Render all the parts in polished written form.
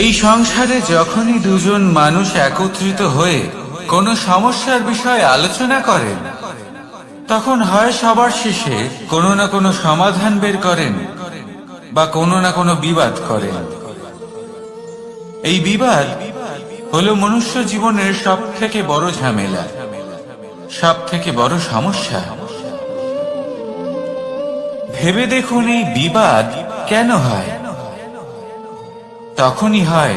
এই সংসারে যখনই দুজন মানুষ একত্রিত হয়ে কোনো সমস্যার বিষয়ে আলোচনা করেন, তখন হয় সবার শেষে কোনো না কোনো সমাধান বের করেন বা কোনো না কোনো বিবাদ করেন। এই বিবাদ হলো মনুষ্য জীবনের সব থেকে বড় ঝামেলা, সব থেকে বড় সমস্যা। ভেবে দেখুন, এই বিবাদ কেন হয়? তখনই হয়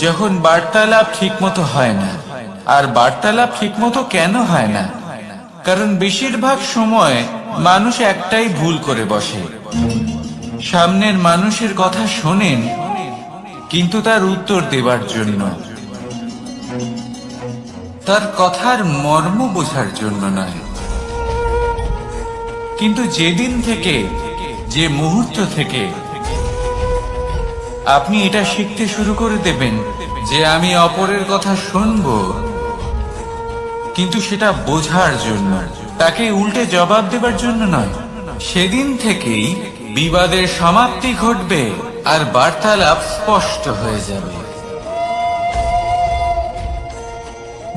যখন বার্তালাপ ঠিকমতো হয় না। আর বার্তালাপ ঠিকমতো কেন হয় না? কারণ বেশিরভাগ সময় মানুষ একটাই ভুল করে বসে। সামনের মানুষের কথা শোনেন, কিন্তু তার উত্তর দেবার জন্য, তার কথার মর্ম বোঝার জন্য নয়। কিন্তু যেদিন থেকে, যে মুহূর্ত থেকে আপনি এটা শিখতে শুরু করে দেবেন যে আমি অপরের কথা শুনব, কিন্তু সেটা বোঝার জন্য, তাকে উল্টে জবাব দেবার জন্য নয়, সেদিন থেকেই বিবাদের সমাপ্তি ঘটবে আর বার্তালাপ স্পষ্ট হয়ে যাবে।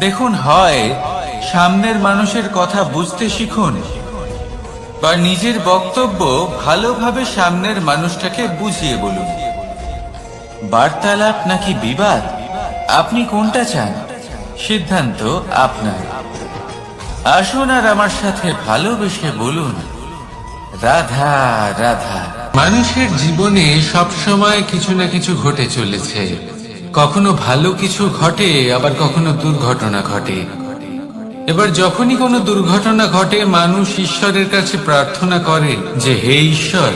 দেখুন, হয় সামনের মানুষের কথা বুঝতে শিখুন, বা নিজের বক্তব্য ভালোভাবে সামনের মানুষটাকে বুঝিয়ে বলুন। বার্তালাপ নাকি বিবাদ, আপনি কোনটা চান? সিদ্ধান্ত আপনার। আসুন আর আমার সাথে ভালোবেসে বলুন, রাধা রাধা। মানুষের জীবনে সবসময় কিছু না কিছু ঘটে চলেছে। কখনো ভালো কিছু ঘটে, আবার কখনো দুর্ঘটনা ঘটে। এবার যখনই কোনো দুর্ঘটনা ঘটে, মানুষ ঈশ্বরের কাছে প্রার্থনা করে যে হে ঈশ্বর,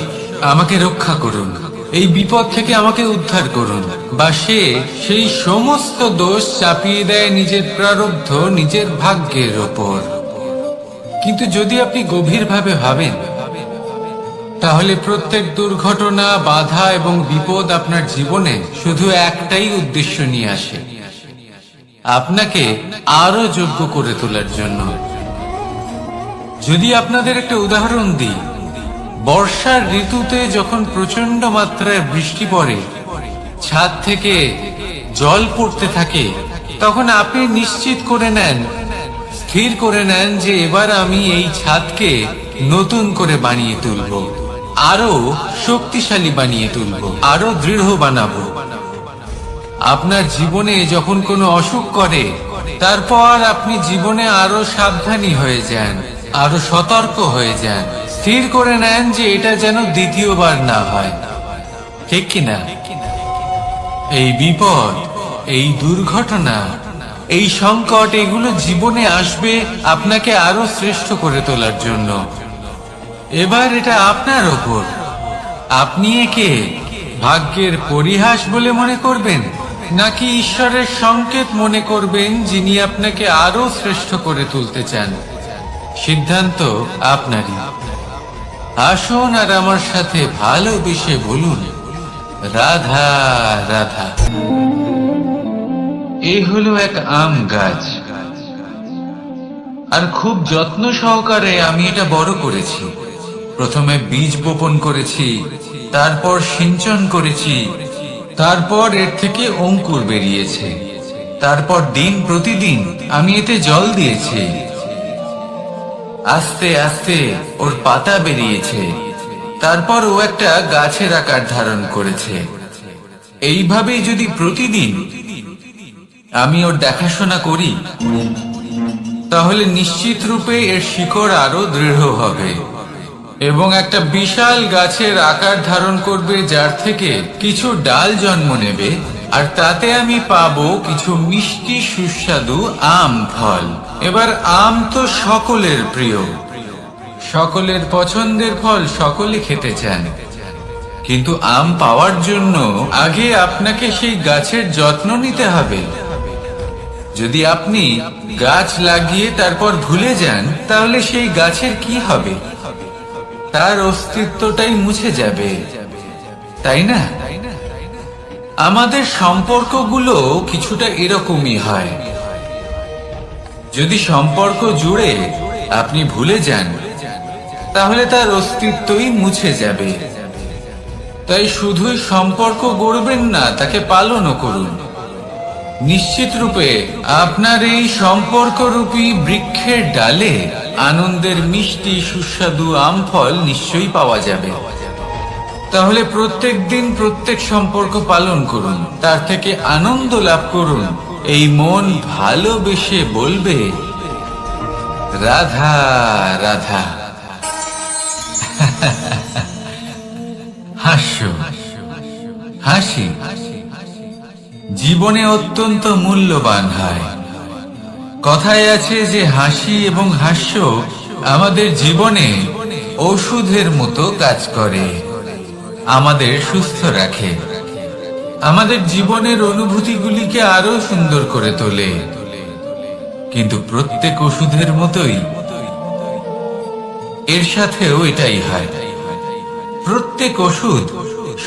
আমাকে রক্ষা করুন, এই বিপদ থেকে আমাকে উদ্ধার করুন। বা সে সেই সমস্ত দোষ চাপিয়ে দেয় নিজের প্রারব্ধ, নিজের ভাগ্যের ওপর। কিন্তু যদি আপনি গভীরভাবে ভাবেন, তাহলে প্রত্যেক দুর্ঘটনা, বাধা এবং বিপদ আপনার জীবনে শুধু একটাই উদ্দেশ্য নিয়ে আসে, আপনাকে আরো যোগ্য করে তোলার জন্য। যদি আপনাদের একটা উদাহরণ দিই, বর্ষার ঋতুতে যখন প্রচন্ড মাত্রায় বৃষ্টি পড়ে, ছাদ থেকে জল পড়তে থাকে, তখন আপনি নিশ্চিত করে নেন, স্থির করে নেন যে এবার আমি এই ছাদকে নতুন করে বানিয়ে তুলব, আরো শক্তিশালী বানিয়ে তুলব, আরো দৃঢ় বানাবো। আপনার জীবনে যখন কোনো অসুখ করে, তারপর আপনি জীবনে আরো সাবধানী হয়ে যান, আরো সতর্ক হয়ে যান, স্থির করে নেন যে এটা যেন দ্বিতীয়বার না হয়। ঠিক কিনা? এই বিপদ, এই দুর্ঘটনা, এই সংকট, এগুলো জীবনে আসবে আপনাকে আরো শ্রেষ্ঠ করে তোলার জন্য। এবার এটা আপনার ওপর। আপনি একে ভাগ্যের পরিহাস বলে মনে করবেন, নাকি ঈশ্বরের সংকেত মনে করবেন, যিনি আপনাকে আরো শ্রেষ্ঠ করে তুলতে চান। সিদ্ধান্ত আপনারই। আসুন আর আমার সাথে ভালোবেসে বলুন, রাধা রাধা। এই হলো এক আম গাছ, আর খুব যত্ন সহকারে আমি এটা বড় করেছি। প্রথমে বীজ বপন করেছি, তারপর সিঞ্চন করেছি, তারপর এর থেকে অঙ্কুর বেরিয়েছে, তারপর দিন প্রতিদিন আমি এতে জল দিয়েছি। আস্তে আস্তে ওর পাতা বেরিয়েছে, তারপর ও একটা গাছের আকার ধারণ করেছে। এইভাবেই যদি প্রতিদিন আমি ওর দেখাশোনা করি, তাহলে নিশ্চিত রূপে এর শিকড় আরো দৃঢ় হবে এবং একটা বিশাল গাছের আকার ধারণ করবে, যার থেকে কিছু ডাল জন্ম নেবে, আর তাতে আমি পাবো কিছু মিষ্টি সুস্বাদু আম ফল। এবার আম তো সকলের প্রিয়, সকলের পছন্দের ফল, সকলে খেতে চান। কিন্তু আম পাওয়ার জন্য আগে আপনাকে সেই গাছের যত্ন নিতে হবে। যদি আপনি গাছ লাগিয়ে তারপর ভুলে যান, তাহলে সেই গাছের কি হবে? তার অস্তিত্বটাই মুছে যাবে, তাই না? আমাদের সম্পর্কগুলো কিছুটা এরকমই হয়। যদি সম্পর্ক জুড়ে আপনি ভুলে যান, তাহলে তার অস্তিত্বই মুছে যাবে। তাই শুধুই সম্পর্ক গড়বেন না, তাকে পালনও করুন। নিশ্চিত রূপে আপনার এই সম্পর্করূপী বৃক্ষের ডালে আনন্দের মিষ্টি সুস্বাদু আম ফল নিশ্চয়ই পাওয়া যাবে। তাহলে প্রত্যেক দিন প্রত্যেক সম্পর্ক পালন করুন, তার থেকে আনন্দ লাভ করুন। এই মন ভালোবেসে বলবে, রাধা রাধা। হাস্য, হাসি জীবনে অত্যন্ত মূল্যবান হয়। কথায় আছে যে হাসি এবং হাস্য আমাদের জীবনে ওষুধের মতো কাজ করে, আমাদের সুস্থ রাখে, আমাদের জীবনের অনুভূতিগুলিকে আরো সুন্দর করে তোলে। কিন্তু প্রত্যেক ওষুধের মতোই এর সাথেও এটাই হয়। প্রত্যেক ওষুধ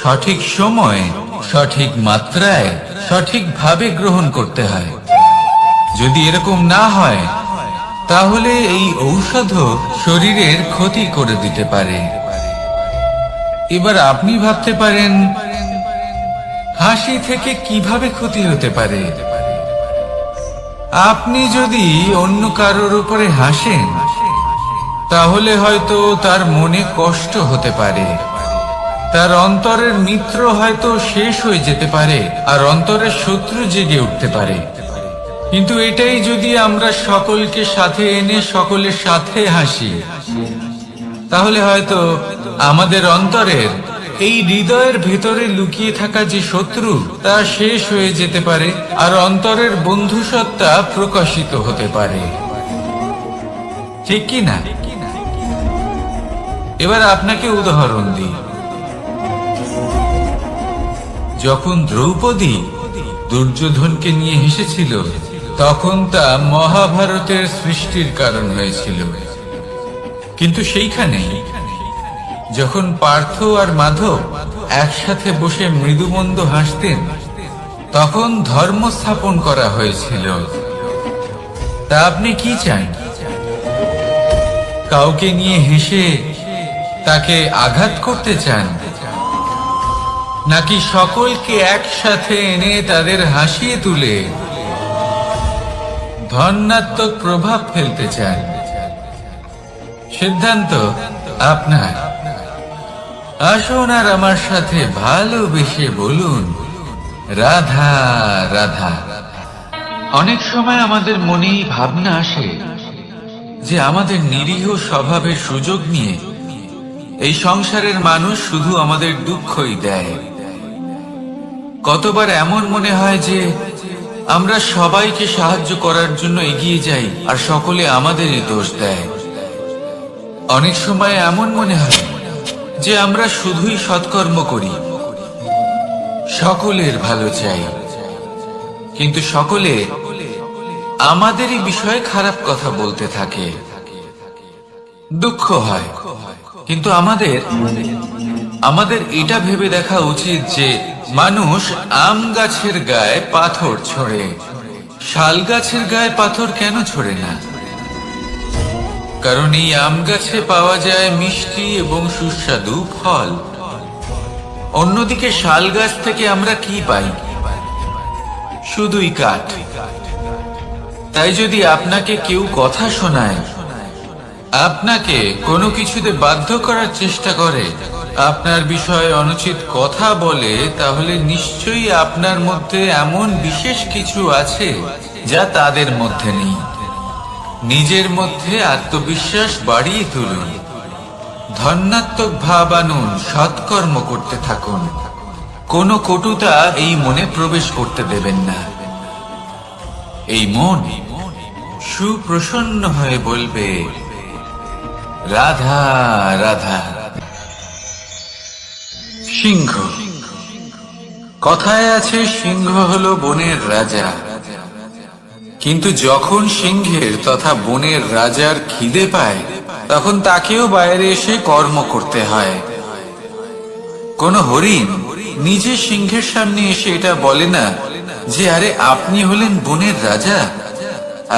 সঠিক সময়ে, সঠিক মাত্রায়, সঠিকভাবে গ্রহণ করতে হয়। যদি এরকম না হয় তাহলে এই ঔষধও শরীরের ক্ষতি করে দিতে পারে। এবার আপনি ভাবতে পারেন, হাসি থেকে কিভাবে ক্ষতি হতে পারে? আপনি যদি অন্য কারোর উপরে হাসেন তাহলে হয়তো তার মনে কষ্ট হতে পারে, তার অন্তরের মিত্র হয়তো শেষ হয়ে যেতে পারে, আর অন্তরের শত্রু জেগে উঠতে পারে। কিন্তু এটাই যদি আমরা সকলকে সাথে এনে সকলের সাথে হাসি, তাহলে হয়তো আমাদের অন্তরের এই হৃদয়ের ভেতরে লুকিয়ে থাকা যে শত্রু তা শেষ হয়ে যেতে পারে, আর অন্তরের বন্ধুসত্তা প্রকাশিত হতে পারে। ঠিক কি না? এবার আপনাকে উদাহরণ দিই। যখন দ্রৌপদী দুর্যোধনকে নিয়ে হেসেছিল তখন তা মহাভারতের সৃষ্টির কারণ হয়েছিল। কিন্তু সেইখানে যখন পার্থ আর মাধব একসাথে বসে মৃদুমন্দ হাসতেন তখন ধর্ম স্থাপন করা হয়েছিল। তা আপনি কি চান? কাউকে নিয়ে হেসে তাকে আঘাত করতে চান, নাকি সকলকে একসাথে এনে তাদের হাসিয়ে তুলে ধনাত্মক প্রভাব ফেলতে চান? সিদ্ধান্ত আপনার। আসুন আর আমার সাথে ভালোবেসে বলুন, রাধা রাধা। অনেক সময় আমাদের মনেই ভাবনা আসে যে আমাদের নিরীহ স্বভাবের সুযোগ নিয়ে এই সংসারের মানুষ শুধু আমাদের দুঃখই দেয়। কতবার এমন মনে হয় যে আমরা সবাইকে সাহায্য করার জন্য এগিয়ে যাই আর সকলে আমাদেরই দোষ দেয়। অনেক সময় এমন মনে হয় যে আমরা শুধুই সৎকর্ম করি, সকলের ভালো চাই, কিন্তু সকলে আমাদেরই বিষয়ে খারাপ কথা বলতে থাকে। দুঃখ হয়, কিন্তু আমাদের এটা ভেবে দেখা উচিত যে মানুষ আম গাছের গায়ে পাথর ছোড়ে, শাল গাছের গায়ে পাথর কেন ছোড়ে না? কারণ এই আম গাছে পাওয়া যায় মিষ্টি এবং সুস্বাদু ফল। অন্যদিকে শাল গাছ থেকে আমরা কি পাই? শুধুই কাঠ। তাই যদি আপনাকে কেউ কথা শোনায়, আপনাকে কোনো কিছুতে বাধ্য করার চেষ্টা করে, আপনার বিষয়ে অনুচিত কথা বলে, তাহলে নিশ্চয়ই আপনার মধ্যে এমন বিশেষ কিছু আছে যা তাদের মধ্যে নেই। নিজের মধ্যে আত্মবিশ্বাস বাড়িয়ে তুলুন, ধনাত্মক ভাব আনুন, সৎকর্ম করতে থাকুন। কোনো কটুতা এই মনে প্রবেশ করতে দেবেন না। এই মন সুপ্রসন্ন হয়ে বলবে, রাধা রাধা। সিংহ। কথায় আছে সিংহ হলো বনের রাজা, কিন্তু যখন সিংহের তথা বনের রাজার খিদে পায় তখন তাকেও বাইরে এসে কর্ম করতে হয়। কোন হরিণ নিজে সিংহের সামনে এসে এটা বলে না যে, আরে আপনি হলেন বনের রাজা,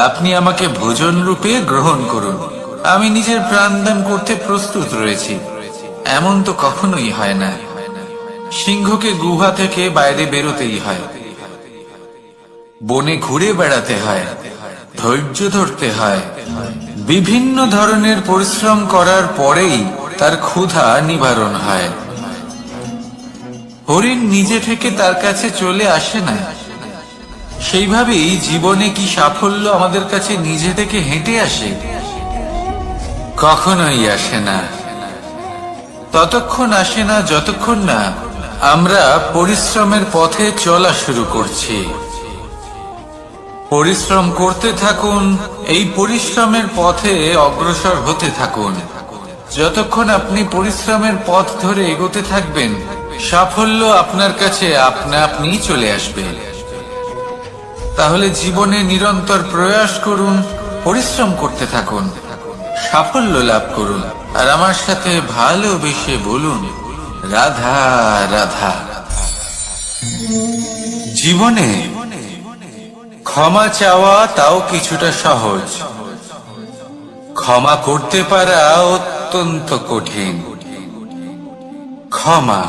আপনি আমাকে ভোজন রূপে গ্রহণ করুন, আমি নিজের প্রাণদান করতে প্রস্তুত রয়েছি। এমন তো কখনোই হয় না। সিংহকে গুহা থেকে বাইরে বেরোতেই হয়, বনে ঘুরে বেড়াতে হয়, ধৈর্য ধরতে হয়, বিভিন্ন ধরনের পরিশ্রম করার পরেই তার ক্ষুধা নিবারণ হয়। হরিণ নিজে থেকে তার কাছে চলে আসে না। সেইভাবেই জীবনে কি সাফল্য আমাদের কাছে নিজে থেকে হেঁটে আসে? কখনোই আসে না। ততক্ষণ আসে না যতক্ষণ না আমরা পরিশ্রমের পথে চলা শুরু করছি। পরিশ্রম করতে থাকুন, এই পরিশ্রমের পথে অগ্রসর হতে থাকুন। যতক্ষণ আপনি পরিশ্রমের পথ ধরে এগোতে থাকবেন, সাফল্য আপনার কাছে আপনা আপনি চলে আসবে। তাহলে জীবনে নিরন্তর প্রয়াস করুন, পরিশ্রম করতে থাকুন, সাফল্য লাভ করুন। আর আমার সাথে ভালোবেসে বলুন, রাধা রাধা। জীবনে ক্ষমা চাওয়া তাও কিছুটা সহজ, ক্ষমা করতে পারা অত্যন্ত কঠিন। ক্ষমা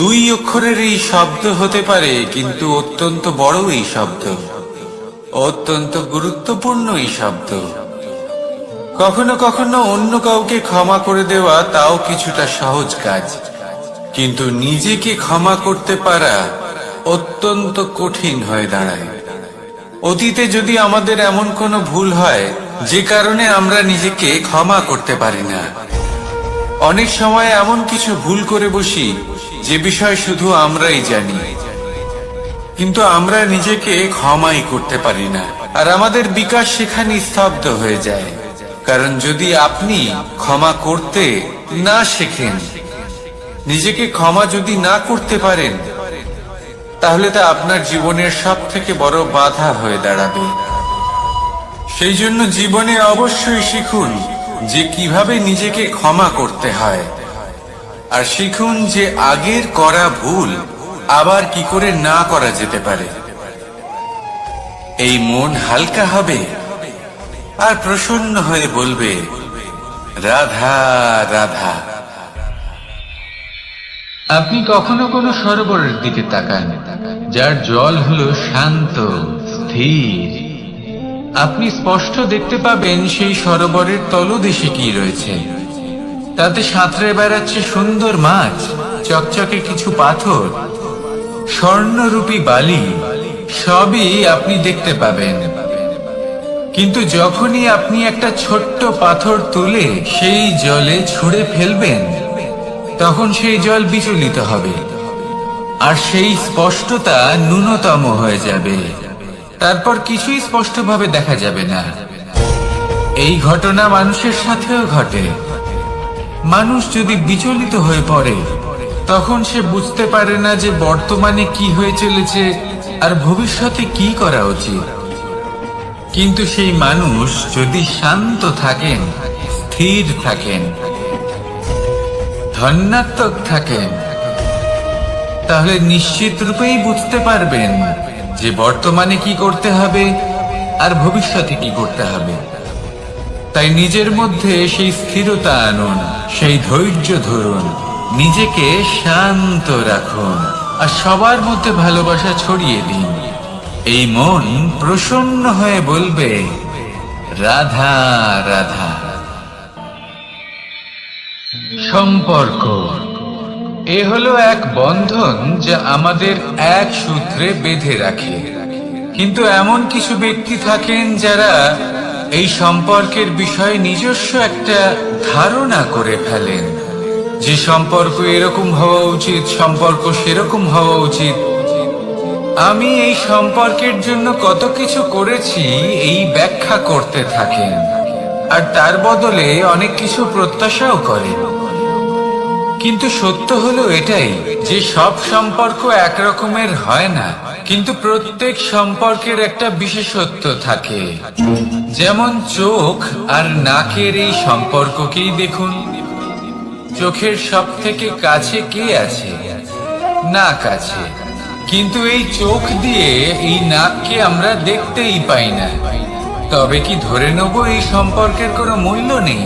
দুই অক্ষরের এই শব্দ হতে পারে, কিন্তু অত্যন্ত বড় এই শব্দ, অত্যন্ত গুরুত্বপূর্ণ এই শব্দ। কখনো কখনো অন্য কাউকে ক্ষমা করে দেওয়া তাও কিছুটা সহজ কাজ, কিন্তু নিজেকে ক্ষমা করতে পারা অত্যন্ত কঠিন হয়ে দাঁড়ায়। অতীতে যদি আমাদের এমন কোনো ভুল হয় যে কারণে আমরা নিজেকে ক্ষমা করতে পারি না, অনেক সময় এমন কিছু ভুল করে বসি যে বিষয় শুধু আমরাই জানি, কিন্তু আমরা নিজেকে ক্ষমাই করতে পারি না। আর আমাদের বিকাশ সেখানে স্তব্ধ হয়ে যায়। কারণ যদি আপনি ক্ষমা করতে না শেখেন, নিজেকে ক্ষমা যদি না করতে পারেন, তাহলে তা আপনার জীবনের সব থেকে বড় বাধা হয়ে দাঁড়াবে। সেই জন্য জীবনে অবশ্যই শিখুন যে কিভাবে নিজেকে ক্ষমা করতে হয়, আর শিখুন যে আগের করা ভুল আবার কি করে না করা যেতে পারে। এই মন হালকা হবে আর প্রসন্ন হয়ে বলবে, রাধা রাধা। আপনি কখনো কোনো সরোবরের দিকে তাকান, যার জল হলো শান্ত, স্থির। আপনি স্পষ্ট দেখতে পাবেন সেই সরোবরের তলদেশে কি রয়েছে। তাতে সাঁতরে বেড়াচ্ছে সুন্দর মাছ, চকচকে কিছু পাথর, স্বর্ণরূপী বালি, সবই আপনি দেখতে পাবেন। কিন্তু যখনই আপনি একটা ছোট্ট পাথর তুলে সেই জলে ছুঁড়ে ফেলবেন, তখন সেই জল বিচলিত হবে আর সেই স্পষ্টতা ন্যূনতম হয়ে যাবে। তারপর কিছুই স্পষ্টভাবে দেখা যাবে না। এই ঘটনা মানুষের সাথেও ঘটে। মানুষ যদি বিচলিত হয়ে পড়ে, তখন সে বুঝতে পারে না যে বর্তমানে কি হয়ে চলেছে আর ভবিষ্যতে কি করা উচিত। কিন্তু সেই মানুষ যদি শান্ত থাকেন, স্থির থাকেন, ধন্যাত্মক থাকেন, তাহলে নিশ্চিত রূপেই বুঝতে পারবেন যে বর্তমানে কি করতে হবে আর ভবিষ্যতে কি করতে হবে। তাই নিজের মধ্যে সেই স্থিরতা আনুন, সেই ধৈর্য ধরুন, নিজেকে শান্ত রাখুন আর সবার মধ্যে ভালোবাসা ছড়িয়ে দিন। এই মন প্রসন্ন হয়ে বলবে, রাধা রাধা। সম্পর্ক এ হলো এক বন্ধন যা আমাদের এক সূত্রে বেঁধে রাখে। কিন্তু এমন কিছু ব্যক্তি থাকেন যারা এই সম্পর্কের বিষয়ে নিজস্ব একটা ধারণা করে ফেলেন, যে সম্পর্ক এরকম হওয়া উচিত, সম্পর্ক সেরকম হওয়া উচিত। আমি এই সম্পর্কের জন্য কত কিছু করেছি এই ব্যাখ্যা করতে থাকেন, আর তার বদলে অনেক কিছু প্রত্যাশাও করেন। কিন্তু সত্য হলো এটাই যে সব সম্পর্ক একরকমের হয় না, কিন্তু প্রত্যেক সম্পর্কের একটা বিশেষত্ব থাকে। যেমন চোখ আর নাকের এই সম্পর্ককেই দেখুন। চোখের সব থেকে কাছে কে আছে? নাক আছে। কিন্তু এই চোখ দিয়ে এই নাককে আমরা দেখতেই পাই না। তবে কি ধরে নেব এই সম্পর্কের কোনো মূল্য নেই?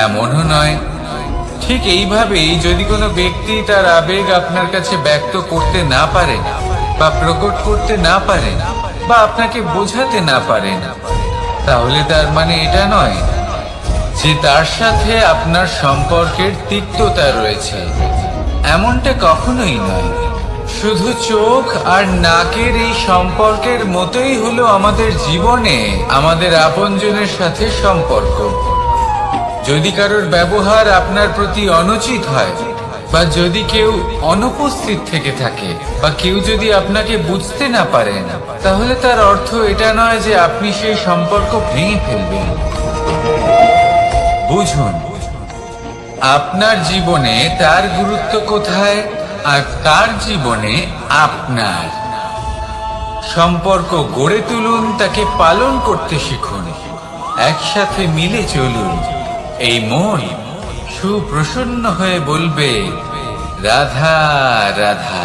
এমনও নয়। ঠিক এইভাবেই যদি কোনো ব্যক্তি তার আবেগ আপনার কাছে ব্যক্ত করতে না পারেন বা প্রকট করতে না পারেন বা আপনাকে বোঝাতে না পারেন, তাহলে তার মানে এটা নয় যে তার সাথে আপনার সম্পর্কের তিক্ততা রয়েছে। এমনটা কখনোই নয়। শুধু চোখ আর নাকের এই সম্পর্কের মতোই হলো আমাদের জীবনে আমাদের আপনজনের সাথে সম্পর্ক। যদি কারোর ব্যবহার আপনার প্রতি অনুচিত হয় বা যদি কেউ অনুপস্থিত থেকে থাকে বা কেউ যদি আপনাকে বুঝতে না পারেন, তাহলে তার অর্থ এটা নয় যে আপনি সেই সম্পর্ক ভেঙে ফেলবেন। বুঝুন, আপনার জীবনে তার গুরুত্ব কোথায় আর তার জীবনে আপনার। সম্পর্ক গড়ে তুলুন, তাকে পালন করতে শিখুন, একসাথে মিলে চলুন। এই মন সুপ্রসন্ন হয়ে বলবে রাধা রাধা।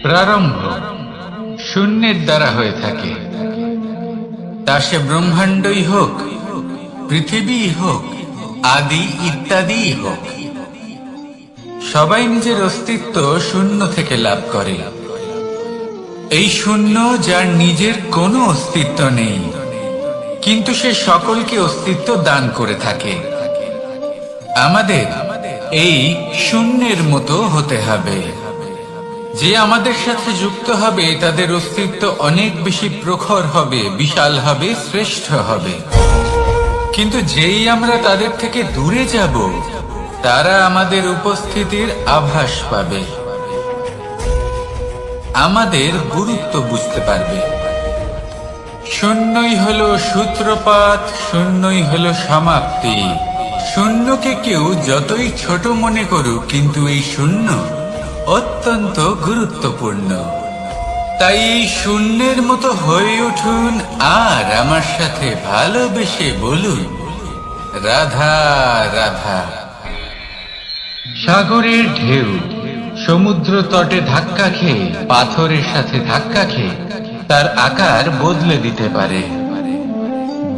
প্রারম্ভ শূন্যের দ্বারা হয়ে থাকে, তা সে ব্রহ্মাণ্ডই হোক, পৃথিবী হোক, আদি ইত্যাদি হোক। সবাই নিজের অস্তিত্ব শূন্য থেকে লাভ করে। এই শূন্য যার নিজের কোনো অস্তিত্ব নেই, কিন্তু সে সকলকে অস্তিত্ব দান করে থাকে। আমাদের এই শূন্যের মতো হতে হবে। যে আমাদের সাথে যুক্ত হবে তাদের অস্তিত্ব অনেক বেশি প্রখর হবে, বিশাল হবে, শ্রেষ্ঠ হবে। কিন্তু যেই আমরা তাদের থেকে দূরে যাব, তারা আমাদের উপস্থিতির আভাস পাবে, আমাদের গুরুত্ব বুঝতে পারবে। শূন্যই হলো সূত্রপাত, শূন্যই হলো সমাপ্তি। শূন্যকে কেউ যতই ছোট মনে করুক, কিন্তু এই শূন্য অত্যন্ত গুরুত্বপূর্ণ। তাই এই শূন্যের মতো হয়ে উঠুন আর আমার সাথে ভালোবেসে বলুন রাধা রাধা। সাগরের ঢেউ সমুদ্র তটে ধাক্কা খেয়ে, পাথরের সাথে ধাক্কা খেয়ে তার আকার বদলে দিতে পারে।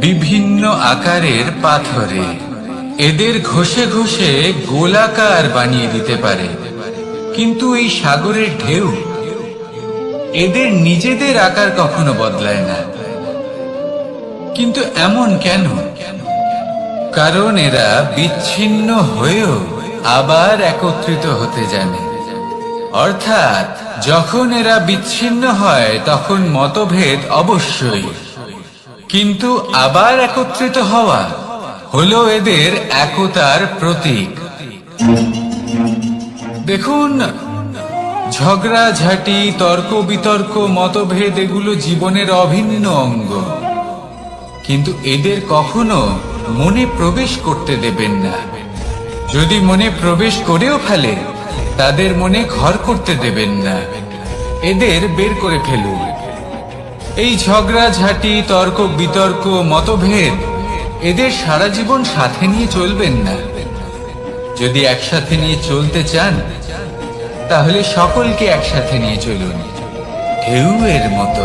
বিভিন্ন আকারের পাথরে এদের ঘষে ঘষে গোলাকার বানিয়ে দিতে পারে, কিন্তু এই সাগরের ঢেউ এদের নিজেদের আকার কখনো বদলায় না। কিন্তু এমন কেন? কারণ এরা বিচ্ছিন্ন হয়েও আবার একত্রিত হতে জানে। অর্থাৎ যখন এরা বিচ্ছিন্ন হয় তখন মতভেদ অবশ্যই, কিন্তু আবার একত্রিত হওয়া হলো এদের একতার প্রতীক। দেখুন, ঝগড়াঝাটি, তর্ক বিতর্ক, মতভেদ এগুলো জীবনের অভিন্ন অঙ্গ, কিন্তু এদের কখনো মনে প্রবেশ করতে দেবেন না। যদি মনে প্রবেশ করেও ফেলে, তাদের মনে ঘর করতে দেবেন না, এদের বের করে ফেলুন। এই ঝগড়াঝাটি, তর্ক বিতর্ক, মতভেদ এদের সারা জীবন সাথে নিয়ে চলবেন না। যদি একসাথে নিয়ে চলতে চান, তাহলে সকলকে একসাথে নিয়ে চলুন, ঢেউয়ের মতো।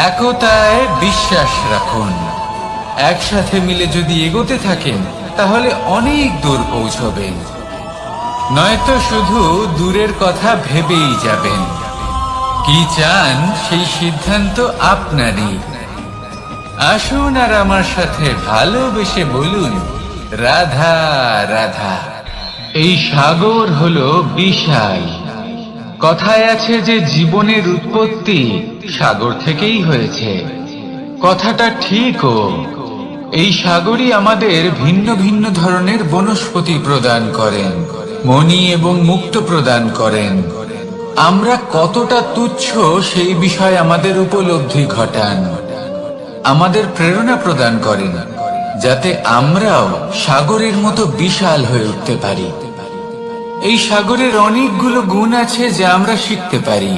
একতায় বিশ্বাস রাখুন। একসাথে মিলে যদি এগোতে থাকেন, তাহলে অনেক দূর পৌঁছবেন। নয়তো শুধু দূরের কথা ভেবেই যাবেন। কি চান সেই সিদ্ধান্ত আপনারই। আসুন আর আমার সাথে ভালোবেসে বলুন রাধা রাধা। এই সাগর হলো বিশাল। কথায় আছে যে জীবনের উৎপত্তি সাগর থেকেই হয়েছে। কথাটা ঠিকও। এই সাগরই আমাদের ভিন্ন ভিন্ন ধরনের বনস্পতি প্রদান করেন, মণি এবং মুক্ত প্রদান করেন। আমরা কতটা তুচ্ছ সেই বিষয়ে আমাদের উপলব্ধি ঘটান, আমাদের প্রেরণা প্রদান করেন, যাতে আমরাও সাগরের মতো বিশাল হয়ে উঠতে পারি। এই সাগরের অনেকগুলো গুণ আছে যা আমরা শিখতে পারি।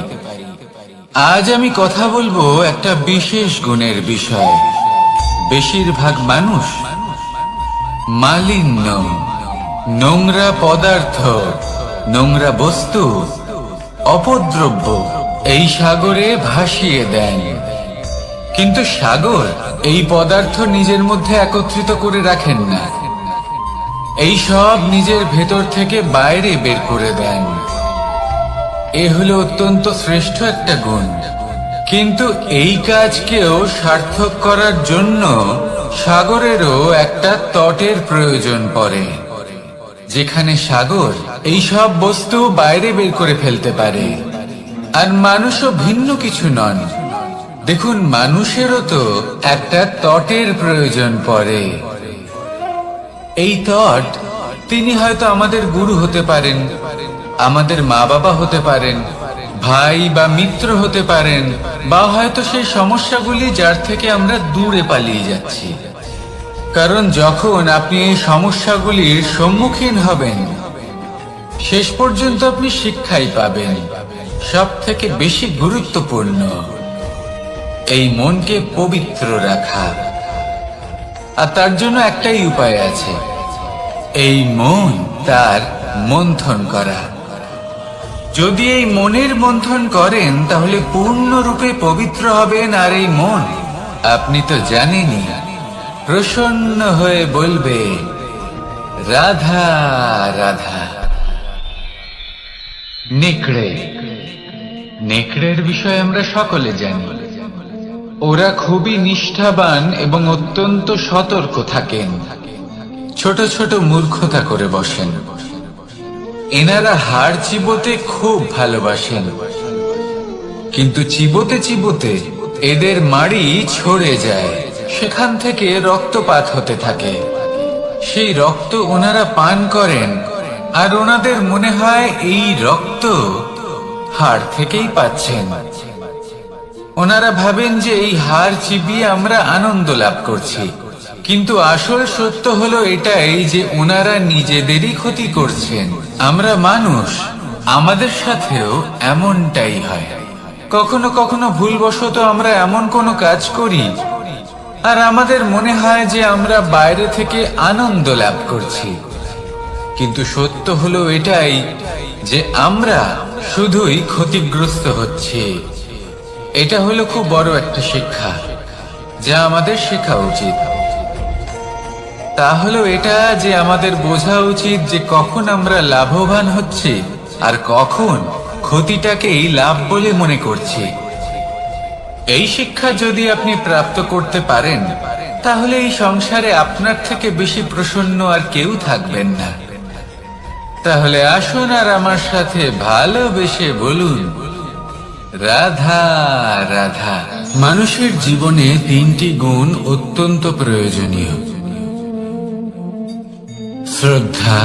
আজ আমি কথা বলবো একটা বিশেষ গুণের বিষয়। বেশিরভাগ মানুষ মালিন্য, নোংরা পদার্থ, নোংরা বস্তু, অপদ্রব্য এই সাগরে ভাসিয়ে দেন। কিন্তু সাগর এই পদার্থ নিজের মধ্যে একত্রিত করে রাখেন না, এই সব নিজের ভেতর থেকে বাইরে বের করে দেন। এ হলো অত্যন্ত শ্রেষ্ঠ একটা গুণ। কিন্তু এই কাজকেও সার্থক করার জন্য সাগরেরও একটা তটের প্রয়োজন পড়ে, যেখানে সাগর এই সব বস্তু বাইরে বের করে ফেলতে পারে। আর মানুষও ভিন্ন কিছু নন। দেখুন, মানুষেরও তো একটা তটের প্রয়োজন পড়ে। এই তট, তিনি হয়তো আমাদের গুরু হতে পারেন, আমাদের মা বাবা হতে পারেন, ভাই বা মিত্র হতে পারেন, বা হয়তো সেই সমস্যাগুলি যার থেকে আমরা দূরে পালিয়ে যাচ্ছি। কারণ যখন আপনি এই সমস্যাগুলির সম্মুখীন হবেন, শেষ পর্যন্ত আপনি শিক্ষাই পাবেন। সব থেকে বেশি গুরুত্বপূর্ণ এই মনকে পবিত্র রাখা। আর তার জন্য একটাই উপায় আছে, এই মন তার মন্থন করা। যদি এই মনের মন্থন করেন তাহলে পূর্ণরূপে পবিত্র হবেন। আর এই মন, আপনি তো জানেনই, প্রসন্ন হয়ে বলবে রাধা রাধা। নেকড়ে, নেকড়ের বিষয়ে আমরা সকলে জানি। ওরা খুবই নিষ্ঠাবান এবং অত্যন্ত সতর্ক থাকেন। ছোট ছোট মূর্খতা করে বসেন। এনারা হাড় চিবোতে খুব ভালোবাসেন, কিন্তু চিবোতে চিবোতে এদের মাড়ি ছড়ে যায়। সেখান থেকে রক্তপাত হতে থাকে। সেই রক্ত ওনারা পান করেন, আর ওনাদের মনে হয় এই রক্ত হাড় থেকেই পাচ্ছেন। ওনারা ভাবেন যে এই হাড় চিবিয়ে আমরা আনন্দ লাভ করছি, কিন্তু আসল সত্য হলো এটাই যে ওনারা নিজেদেরই ক্ষতি করছেন। আমরা মানুষ, আমাদের সাথেও এমনটাই হয়। কখনো কখনো ভুলবশত আমরা এমন কোনো কাজ করি, আর আমাদের মনে হয় যে আমরা বাইরে থেকে আনন্দ লাভ করছি, কিন্তু সত্য হলো এটাই যে আমরা শুধুই ক্ষতিগ্রস্ত হচ্ছি। এটা হলো খুব বড় একটা শিক্ষা, যা আমাদের শেখা উচিত। তা হলো এটা যে আমাদের বোঝা উচিত যে কখন আমরা লাভবান হচ্ছি আর কখন ক্ষতিটাকেই লাভ বলে মনে করছি। এই শিক্ষা যদি আপনি প্রাপ্ত করতে পারেন, তাহলে এই সংসারে আপনার থেকে বেশি প্রসন্ন আর কেউ থাকবেন না। তাহলে আসুন আর আমার সাথে ভালোবেসে বলুন রাধা রাধা। মানুষের জীবনে তিনটি গুণ অত্যন্ত প্রয়োজনীয়: শ্রদ্ধা,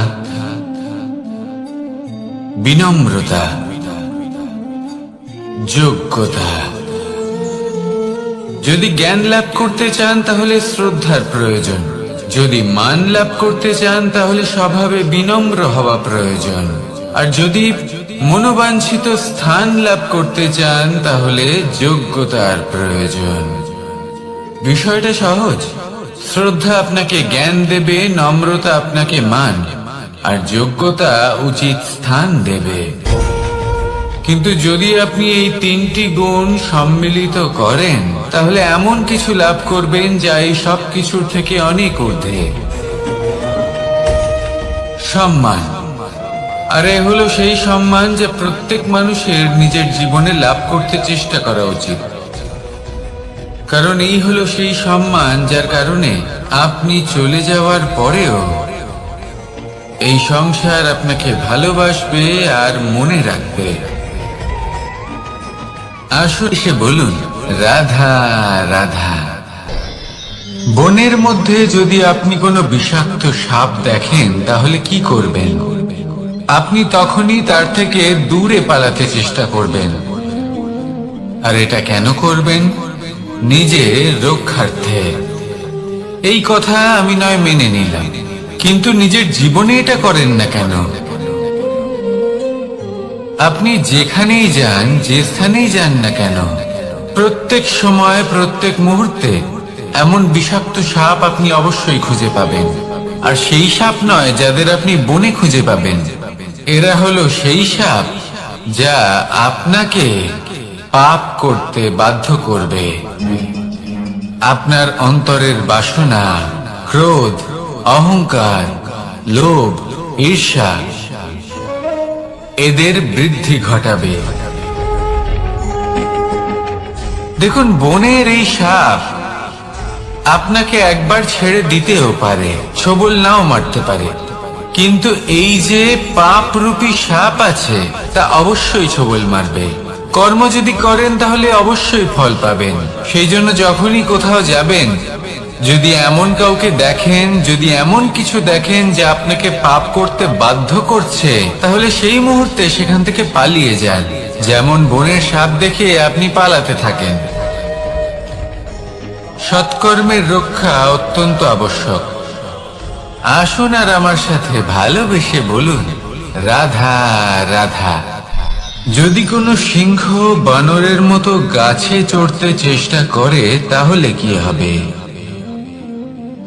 বিনম্রতা, যোগ্যতা। যদি জ্ঞান লাভ করতে চান তাহলে শ্রদ্ধার প্রয়োজন। যদি মান লাভ করতে চান তাহলে স্বভাবে বিনম্র হওয়া প্রয়োজন। আর যদি মনোবাঞ্ছিত স্থান লাভ করতে চান তাহলে যোগ্যতার প্রয়োজন। বিষয়টা সহজ। শ্রদ্ধা আপনাকে জ্ঞান দেবে, নম্রতা আপনাকে মান, আর যোগ্যতা উচিত স্থান দেবে। কিন্তু যদি আপনি এই তিনটি গুণ সম্মিলিত করেন, তাহলে এমন কিছু লাভ করবেন যা এই সব কিছুর থেকে অনেক ঊর্ধ্বে: সম্মান। আর এ হলো সেই সম্মান যা প্রত্যেক মানুষের নিজের জীবনে লাভ করতে চেষ্টা করা উচিত। কারণ এই হলো সেই সম্মান যার কারণে আপনি চলে যাওয়ার পরেও এই সংসার আপনাকে ভালোবাসবে আর মনে রাখবে। আসুন এসে বলুন রাধা রাধা। বনের মধ্যে যদি আপনি কোনো বিষাক্ত সাপ দেখেন তাহলে কি করবেন? আপনি তখনই তার থেকে দূরে পালাতে চেষ্টা করবেন। আর এটা কেন করবেন? নিজের রক্ষার্থে। এই কথা আমি নয় মেনে নিলাম, কিন্তু নিজের জীবনে এটা করেন না কেন? আপনি যেখানেই যান, যে স্থানেই যান না কেন, প্রত্যেক সময় প্রত্যেক মুহূর্তে এমন বিষাক্ত সাপ আপনি অবশ্যই খুঁজে পাবেন। আর সেই সাপ নয় যাদের আপনি বনে খুঁজে পাবেন, এরা হলো সেই সাপ যা আপনাকে পাপ করতে বাধ্য করবে। আপনার অন্তরের বাসনা, ক্রোধ, অহংকার, লোভ, ঈর্ষা এদের বৃদ্ধি ঘটাবে। দেখুন, বনের এই সাপ আপনাকে একবার ছেড়ে দিতেও পারে, ছোবল নাও মারতে পারে, কিন্তু এই যে পাপরূপী সাপ আছে তা অবশ্যই ছোবল মারবে। কর্ম যদি করেন তাহলে অবশ্যই ফল পাবেন। সেই জন্য যখনই কোথাও যাবেন, যদি এমন কাউকে দেখেন, যদি এমন কিছু দেখেন যে আপনাকে পাপ করতে বাধ্য করছে, তাহলে সেই মুহূর্তে সেখান থেকে পালিয়ে যান। যেমন বনের সাপ দেখে আপনি পালাতে থাকেন। সৎকর্মের রক্ষা অত্যন্ত আবশ্যক। আসুন আর আমার সাথে ভালোবেসে বলুন, রাধা রাধা। যদি কোনো সিংহ বানরের মতো গাছে চড়তে চেষ্টা করে তাহলে কি হবে?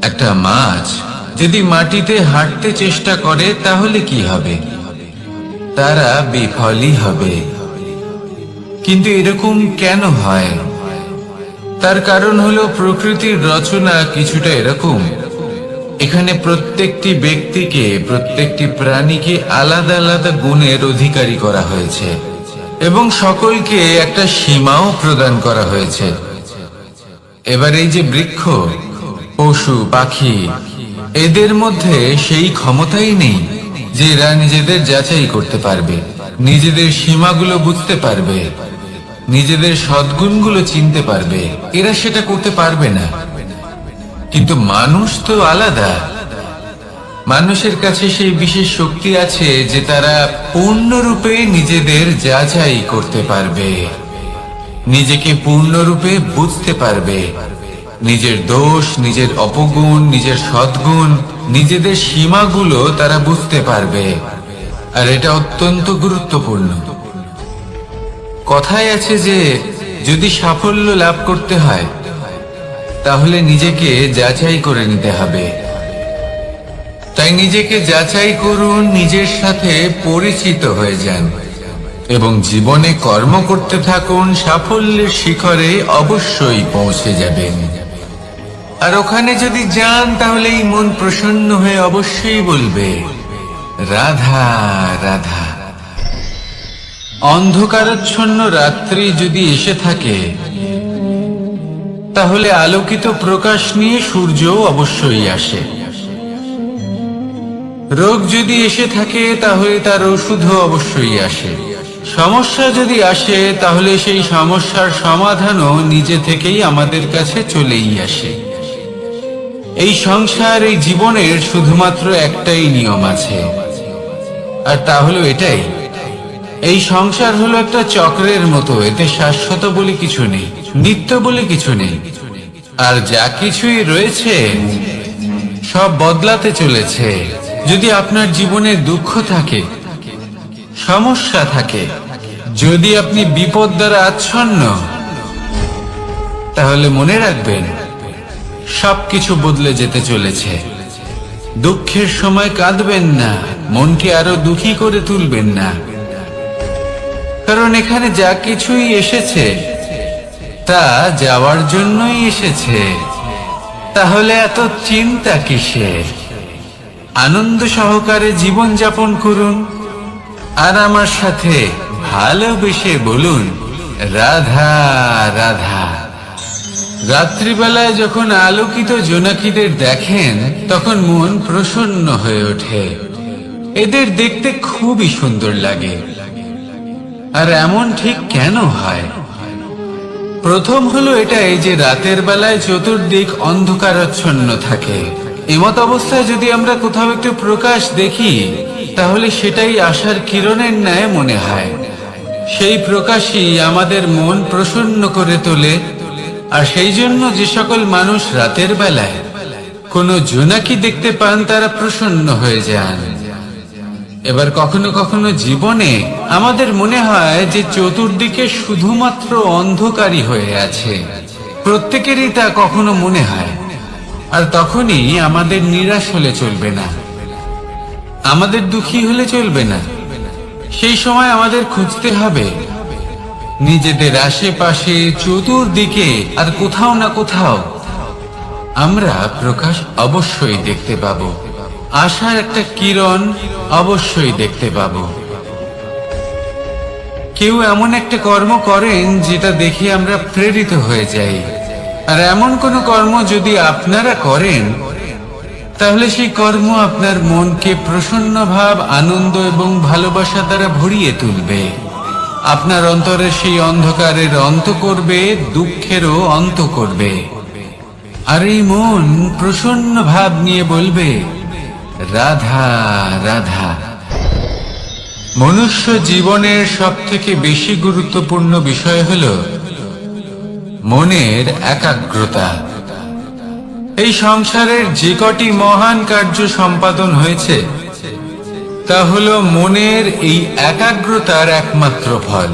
একটা মাছ যদি মাটিতে হাঁটতে চেষ্টা করে তাহলে কি হবে? তারা বিফলই হবে। কিন্তু এরকম কেন হয়? তার কারণ হলো প্রকৃতির রচনা কিছুটা এরকম। এখানে প্রত্যেকটি ব্যক্তিকে, প্রত্যেকটি প্রাণীকে আলাদা আলাদা গুণের অধিকারী করা হয়েছে এবং সকলকে একটা সীমাও প্রদান করা হয়েছে। এবার এই যে বৃক্ষ, পশু, পাখি, এদের মধ্যে সেই ক্ষমতাই নেই যে এরা নিজেদের যাচাই করতে পারবে, নিজেদের সীমাগুলো বুঝতে পারবে, নিজেদের সদ্গুণগুলো চিনতে পারবে। এরা সেটা করতে পারবে না। কিন্তু মানুষ তো আলাদা। মানুষের কাছে সেই বিশেষ শক্তি আছে যে তারা পূর্ণরূপে নিজেদের যাচাই করতে পারবে, নিজেকে পূর্ণরূপে বুঝতে পারবে, নিজের দোষ, নিজের অপগুণ, নিজের সদ্গুণ, নিজেদের সীমাগুলো তারা বুঝতে পারবে। আর এটা অত্যন্ত গুরুত্বপূর্ণ। কথায় আছে যে যদি সাফল্য লাভ করতে হয় তাহলে নিজেকে যাচাই করে নিতে হবে। তাই নিজেকে যাচাই করুন, নিজের সাথে পরিচিত হয়ে যান এবং জীবনে কর্ম করতে থাকুন। সাফল্যের শিখরে অবশ্যই পৌঁছে যাবেন। আর ওখানে যদি যান তাহলে এই মন প্রসন্ন হয়ে অবশ্যই বলবে, রাধা রাধা। অন্ধকারাচ্ছন্ন রাত্রি যদি এসে থাকে তাহলে আলোকিত প্রকাশ নিয়ে সূর্যও অবশ্যই আসে। রোগ যদি এসে থাকে তাহলে তার ওষুধও অবশ্যই আসে। সমস্যা যদি আসে তাহলে সেই সমস্যার সমাধানও নিজে থেকেই আমাদের কাছে চলেই আসে। এই সংসার, এই জীবনের শুধুমাত্র একটাই নিয়ম আছে, আর তা হলো এটাই, এই সংসার হলো একটা চক্রের মতো। এতে শাশ্বত বলে কিছু নেই, নিত্য বলে কিছু নেই। আর যা কিছুই রয়েছে সব বদলাতে চলেছে। যদি আপনার জীবনে দুঃখ থাকে, সমস্যা থাকে, যদি আপনি বিপদ দ্বারা আচ্ছন্ন, তাহলে মনে রাখবেন সবকিছু বদলে যেতে চলেছে। দুঃখের সময় কাঁদবেন না, মনকে আরো দুঃখী করে তুলবেন না, কারণ এখানে যা কিছুই এসেছে তা যাওয়ার জন্যই এসেছে। তাহলে এত চিন্তা কিসের? আনন্দ সহকারে জীবন যাপন করুন আর আমার সাথে ভালোবেসে বলুন, রাধা রাধা। রাত্রিবেলায় যখন আলোকিত জোনাকিদের দেখেন তখন মন প্রসন্ন হয়ে ওঠে। এদের দেখতে খুবই সুন্দর লাগে। আর এমন ঠিক কেন হয়? প্রথম হলো এটাই যে রাতের বেলায় চতুর্দিক অন্ধকারাচ্ছন্ন থাকে। এমত অবস্থায় যদি আমরা কোথাও একটু প্রকাশ দেখি তাহলে সেটাই আশার কিরণের ন্যায় মনে হয়। সেই প্রকাশই আমাদের মন প্রসন্ন করে তোলে। আর সেই জন্য যে সকল মানুষ রাতের বেলায় কোনো জোনাকি দেখতে পান তারা প্রসন্ন হয়ে যান। এবার কখনো কখনো জীবনে আমাদের মনে হয় যে চতুর্দিকে শুধুমাত্র অন্ধকারই হয়ে আছে। প্রত্যেকেরই তা কখনো মনে হয়। আর তখনই আমাদের নিরাশ হলে চলবে না, আমাদের দুঃখী হলে চলবে না। সেই সময় আমাদের খুঁজতে হবে নিজেদের আশেপাশে, চতুর্দিকে, আর কোথাও না কোথাও আমরা প্রকাশ অবশ্যই দেখতে পাবো। আশার একটা কিরণ অবশ্যই দেখতে পাবো। কেউ এমন একটা কর্ম করেন যেটা দেখে আমরা প্রেরিত হয়ে যাই, আর এমন কোন কর্ম যদি আপনারা করেন তাহলে সেই কর্ম আপনার মনকে প্রসন্ন ভাব, আনন্দ এবং ভালোবাসা দ্বারা ভরিয়ে তুলবে। আপনার অন্তরের সেই অন্ধকারের অন্ত করবে, দুঃখেরও অন্ত করবে। আর এই মন প্রসন্ন ভাব নিয়ে বলবে, রাধা রাধা। মনুষ্য জীবনের সবথেকে বেশি গুরুত্বপূর্ণ বিষয় হলো মনের একাগ্রতা। এই সংসারের যে কটি মহান কার্য সম্পাদন হয়েছে তা হলো মনের এই একাগ্রতার একমাত্র ফল।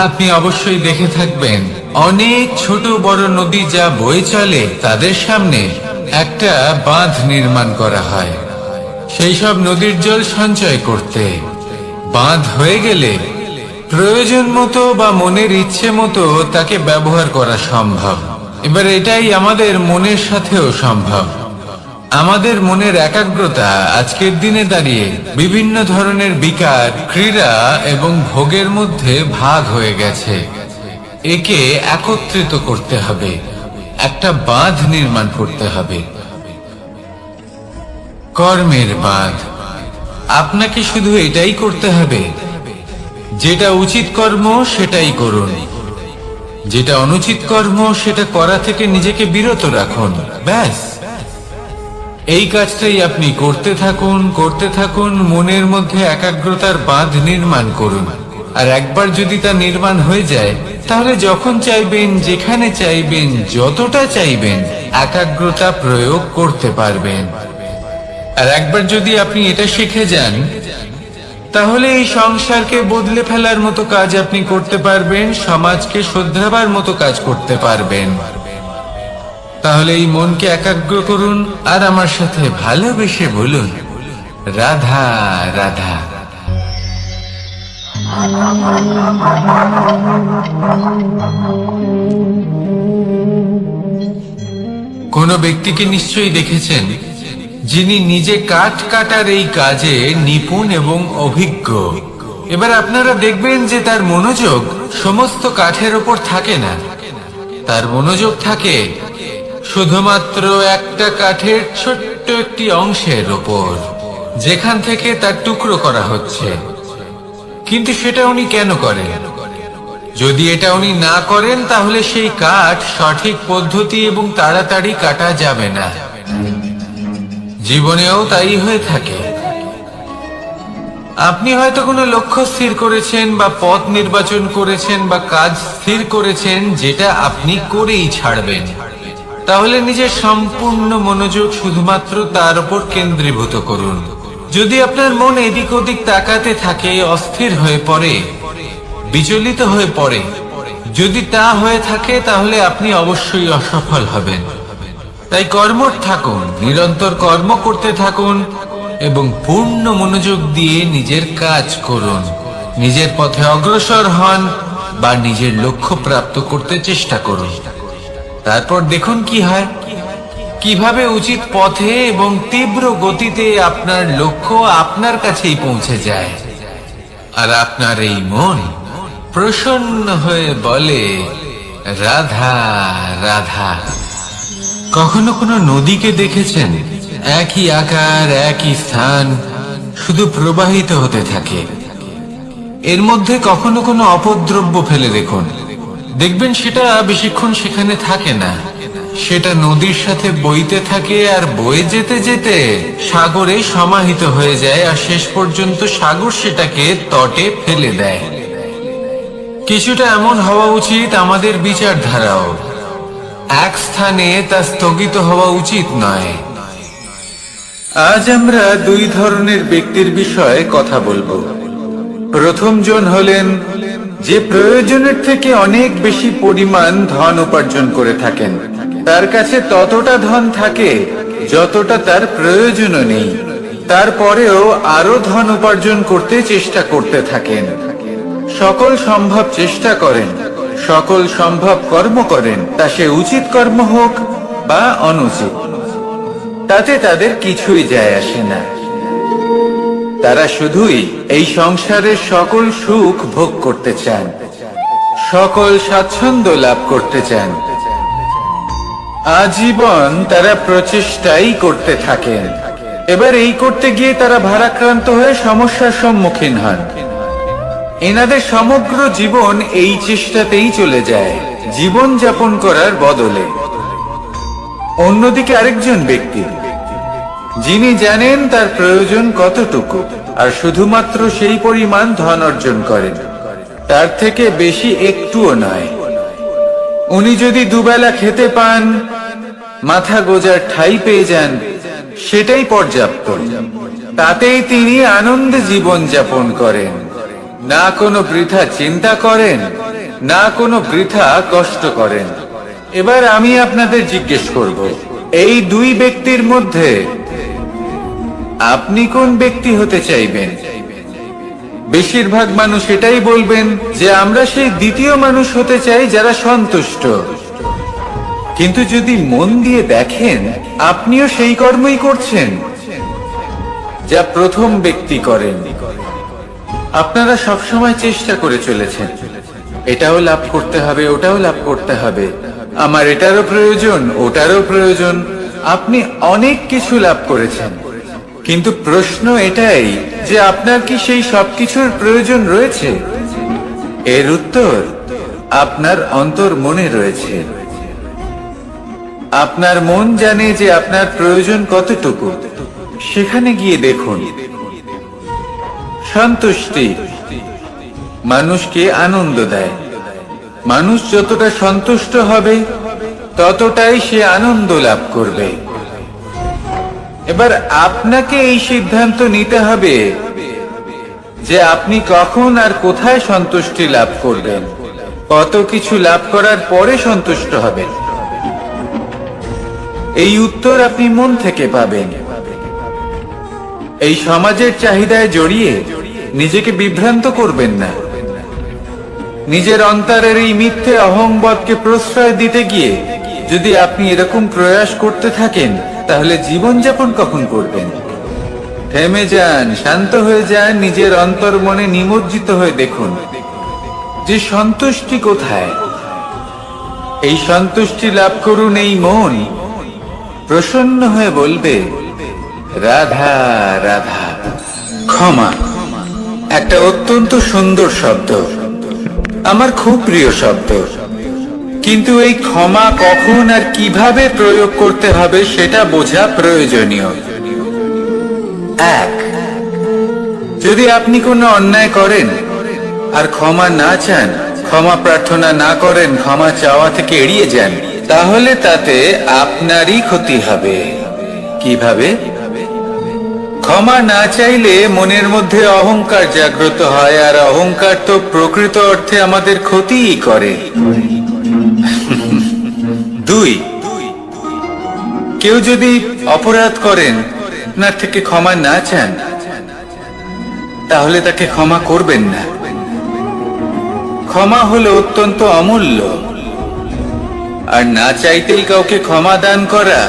আপনি অবশ্যই দেখে থাকবেন, অনেক ছোট বড় নদী যা বয়ে চলে তাদের সামনে একটা বাঁধ নির্মাণ করা হয় সেই সব নদীর জল সঞ্চয় করতে। বাঁধ হয়ে গেলে প্রয়োজন মতো বা মনের ইচ্ছে মতো তাকে ব্যবহার করা সম্ভব। এবার এটাই আমাদের মনের সাথেও সম্ভব। আমাদের মনের একাগ্রতা আজকের দিনে দাঁড়িয়ে বিভিন্ন ধরনের বিকার, ক্রীড়া এবং ভোগের মধ্যে ভাগ হয়ে গেছে। একে একত্রিত করতে হবে, একটা বাঁধ নির্মাণ করতে হবে, কর্মের বাঁধ। আপনাকে শুধু এটাই করতে হবে, যেটা উচিত কর্ম সেটাই করুন, যেটা অনুচিত কর্ম সেটা করা থেকে নিজেকে বিরত রাখুন। ব্যাস, এই কাজটাই আপনি করতে থাকুন, করতে থাকুন। মনের মধ্যে একাগ্রতার বাঁধ নির্মাণ করুন। আর একবার যদি তা নির্মাণ হয়ে যায় তাহলে যখন চাইবেন, যেখানে চাইবেন, যতটা চাইবেন একাগ্রতা প্রয়োগ করতে পারবেন। আর একবার যদি আপনি এটা শিখে যান তাহলে এই সংসারকে বদলে ফেলার মতো কাজ আপনি করতে পারবেন, সমাজকে শোধরাবার মতো কাজ করতে পারবেন। তাহলে এই মনকে একাগ্র করুন আর আমার সাথে ভালোবেসে বলুন, রাধা রাধা। কোন ব্যক্তিকে নিশ্চয়ই দেখেছেন যিনি নিজে কাঠ কাটার এই কাজে নিপুণ এবং অভিজ্ঞ। এবার আপনারা দেখবেন যে তার মনোযোগ সমস্ত কাঠের ওপর থাকে না, তার মনোযোগ থাকে শুধুমাত্র একটা কাঠের ছোট্ট একটি অংশের ওপর, যেখান থেকে তার টুকরো করা হচ্ছে। কিন্তু সেটা উনি কেন করেন? যদি এটা উনি না করেন তাহলে সেই কাঠ সঠিক পদ্ধতি এবং তাড়াতাড়ি কাটা যাবে না। জীবনেও তাই হয়ে থাকে। আপনি হয়তো কোনো লক্ষ্য স্থির করেছেন বা পথ নির্বাচন করেছেন বা কাজ স্থির করেছেন যেটা আপনি করেই ছাড়বেন। তাহলে নিজের সম্পূর্ণ মনোযোগ শুধুমাত্র তার উপর কেন্দ্রীভূত করুন। যদি আপনার মন এদিক ওদিক তাকাতে থাকে, অস্থির হয়ে পড়ে, বিচলিত হয়ে পড়ে, যদি তা হয়ে থাকে তাহলে আপনি অবশ্যই অসফল হবেন। তাই কর্মঠ থাকুন, নিরন্তর কর্ম করতে থাকুন এবং পূর্ণ মনোযোগ দিয়ে নিজের কাজ করুন। নিজের পথে অগ্রসর হন বা নিজের লক্ষ্য প্রাপ্ত করতে চেষ্টা করুন। তারপর দেখুন কি হয়, কিভাবে উচিত পথে এবং তীব্র গতিতে আপনার লক্ষ্য আপনার কাছেই পৌঁছে যায়। আর আপনার এই মন প্রসন্ন হয়ে বলে, রাধা রাধা। কখনো কোনো নদীকে দেখেছেন? একই আকার, একই স্থান, শুধু প্রবাহিত হতে থাকে। এর মধ্যে কখনো কোনো অপদ্রব্য ফেলে দেখুন, দেখবেন সেটা বেশিক্ষণ সেখানে থাকে না। সেটা নদীর সাথে বইতে থাকে আর বয়ে যেতে যেতে সাগরে সমাহিত হয়ে যায়, আর শেষ পর্যন্ত সাগর সেটাকে তটে ফেলে দেয়। কিছুটা এমন হওয়া উচিত আমাদের বিচারধারাও। এক স্থানে তা স্থগিত হওয়া উচিত নয়। আজ আমরা দুই ধরনের ব্যক্তির বিষয়ে কথা বলবো। প্রথম জন হলেন যে প্রয়োজনের থেকে অনেক বেশি পরিমাণ ধন উপার্জন করে থাকেন। তার কাছে ততটা ধন থাকে যতটা তার প্রয়োজনও নেই, তারপরেও আরো ধন উপার্জন করতে চেষ্টা করতে থাকেন। সকল সম্ভব চেষ্টা করেন, সকল সম্ভব কর্ম করেন, তা সে উচিত কর্ম হোক বা অনুচিত। তাতে তাদের কিছুই যায় আসে না। তারা শুধুই এই সংসারের সকল সুখ ভোগ করতে চান, সকল স্বাচ্ছন্দ্য লাভ করতে চান। আজীবন তারা প্রচেষ্টাই করতে থাকেন। এবার এই করতে গিয়ে তারা ভারাক্রান্ত হয়ে সমস্যার সম্মুখীন হন। এনাদের সমগ্র জীবন এই চেষ্টাতেই চলে যায়, জীবন যাপন করার বদলে। অন্যদিকে আরেকজন ব্যক্তি, যিনি জানেন তার প্রয়োজন কতটুকু, আর শুধুমাত্র সেই পরিমাণ ধন অর্জন করেন, তার থেকে বেশি একটুও নয়। উনি যদি দুবেলা খেতে পান, মাথা গোজার ঠাঁই পেয়ে যান, সেটাই পর্যাপ্ত। তাতেই তিনি আনন্দে জীবন যাপন করেন, না কোনো বৃথা চিন্তা করেন, না কোনো বৃথা কষ্ট করেন। এবার আমি আপনাদের জিজ্ঞেস করব, এই দুই ব্যক্তির মধ্যে আপনি কোন ব্যক্তি হতে চাইবেন? বেশিরভাগ মানুষ এটাই বলবেন যে আমরা সেই দ্বিতীয় মানুষ হতে চাই যারা সন্তুষ্ট। কিন্তু যদি মন দিয়ে দেখেন, আপনিও সেই কর্মই করছেন যা প্রথম ব্যক্তি করেন। আপনারা সবসময় চেষ্টা করে চলেছেন, এটাও লাভ করতে হবে, ওটাও লাভ করতে হবে, আমার এটারও প্রয়োজন, ওটারও প্রয়োজন। আপনি অনেক কিছু লাভ করেছেন, কিন্তু প্রশ্ন এটাই যে আপনার কি সেই সবকিছুর প্রয়োজন রয়েছে? এর উত্তর আপনার অন্তর মনে রয়েছে। আপনার মন জানে যে আপনার প্রয়োজন কতটুকু। সেখানে গিয়ে দেখুন। সন্তুষ্টি মানুষকে আনন্দ দেয়। মানুষ যতটা সন্তুষ্ট হবে, ততটাই সে আনন্দ লাভ করবে। এবার আপনাকে এই সিদ্ধান্ত নিতে হবে যে আপনি কখন আর কোথায় সন্তুষ্টি লাভ করবেন, কত কিছু লাভ করার পরে সন্তুষ্ট হবেন। এই উত্তর আপনি মন থেকে পাবেন। এই সমাজের চাহিদায় জড়িয়ে নিজেকে বিভ্রান্ত করবেন না। নিজের অন্তরের এই মিথ্যে অহংবোধকে প্রশ্রয় দিতে গিয়ে যদি আপনি এরকম প্রয়াস করতে থাকেন, তাহলে জীবনযাপন কখন করবেন? থেমে যান, শান্ত হয়ে যান, নিজের অন্তর মনে নিমজ্জিত হয়ে দেখুন যে সন্তুষ্টি কোথায়। এই সন্তুষ্টি লাভ করুন। এই মন প্রসন্ন হয়ে বলবে, রাধা রাধা। ক্ষমা একটা অত্যন্ত সুন্দর শব্দ, আমার খুব প্রিয় শব্দ। কিন্তু এই ক্ষমা কখন আর কিভাবে প্রয়োগ করতে হবে সেটা বোঝা প্রয়োজনীয়। এক, যদি আপনি কোনো অন্যায় করেন আর ক্ষমা না চান, ক্ষমা প্রার্থনা না করেন, ক্ষমা চাওয়া থেকে এড়িয়ে যান, তাহলে তাতে আপনারই ক্ষতি হবে। কিভাবে? ক্ষমা না চাইলে মনের মধ্যে অহংকার জাগ্রত হয়, আর অহংকার তো প্রকৃত অর্থে আমাদের ক্ষতিই করে। দুই, কেউ যদি অপরাধ করেন, আপনার থেকে ক্ষমা না চান, তাহলে তাকে ক্ষমা করবেন না। ক্ষমা হলো অত্যন্ত অমূল্য, আর না চাইতেই কাউকে ক্ষমা দান করা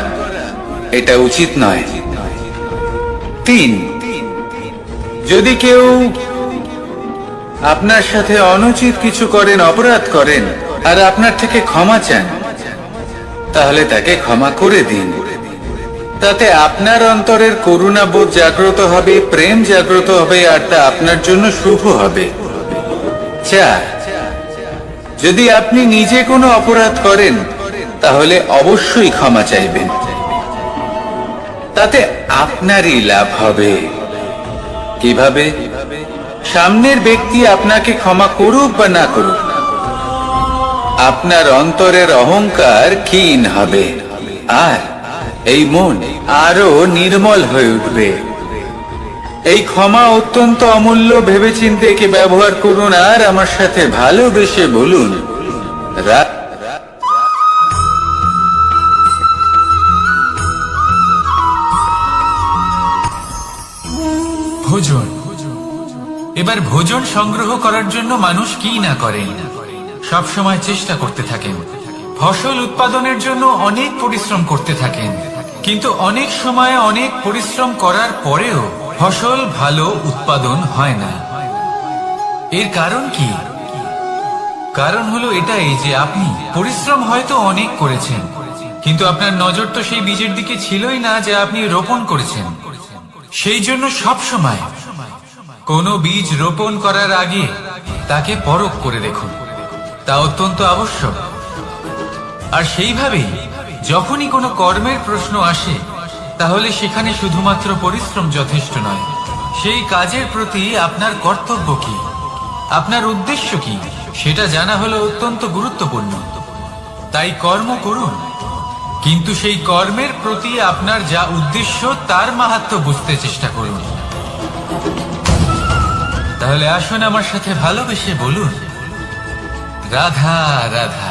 এটা উচিত নয়। তিন, যদি কেউ আপনার সাথে অনুচিত কিছু করেন, অপরাধ করেন, আর আপনার থেকে ক্ষমা চান, তাহলে তাকে ক্ষমা করে দিন। তাতে আপনার অন্তরের করুণাবোধ জাগ্রত হবে, প্রেম জাগ্রত হবে, আর তা আপনার জন্য শুভ হবে। চার, যদি আপনি নিজে কোনো অপরাধ করেন, তাহলে অবশ্যই ক্ষমা চাইবেন। তাতে আপনারই লাভ হবে। কিভাবে? সামনের ব্যক্তি আপনাকে ক্ষমা করুক বা না করুক, আপনার অন্তরের অহংকার ক্ষীণ হবে, আর এই মন আরো নির্মল হয়ে উঠবে। এই ক্ষমা অত্যন্ত অমূল্য, ভেবেচিন্তে একে ব্যবহার করুন, আর আমার সাথে ভালোবেসে বলুন, ভোজন। এবার ভোজন সংগ্রহ করার জন্য মানুষ কি না করেন, সব সময় চেষ্টা করতে থাকেন। ফসল উৎপাদনের জন্য অনেক পরিশ্রম করতে থাকেন, কিন্তু অনেক সময় অনেক পরিশ্রম করার পরেও ফসল ভালো উৎপাদন হয় না। এর কারণ কি? কারণ হলো এটাই যে আপনি পরিশ্রম হয়তো অনেক করেছেন, কিন্তু আপনার নজর তো সেই বীজের দিকে ছিলই না যে আপনি রোপণ করেছেন। সেই জন্য সব সময় কোনো বীজ রোপণ করার আগে তাকে পরখ করে দেখুন, তা অত্যন্ত আবশ্যক। আর সেইভাবেই যখনই কোনো কর্মের প্রশ্ন আসে, তাহলে সেখানে শুধুমাত্র পরিশ্রম যথেষ্ট নয়, সেই কাজের প্রতি আপনার কর্তব্য কি, আপনার উদ্দেশ্য কি, সেটা জানা হলো অত্যন্ত গুরুত্বপূর্ণ। তাই কর্ম করুন, কিন্তু সেই কর্মের প্রতি আপনার যা উদ্দেশ্য তার মাহাত্ম্য বুঝতে চেষ্টা করুন। তাহলে আসুন আমার সাথে ভালোবেসে বলুন, রাধা রাধা।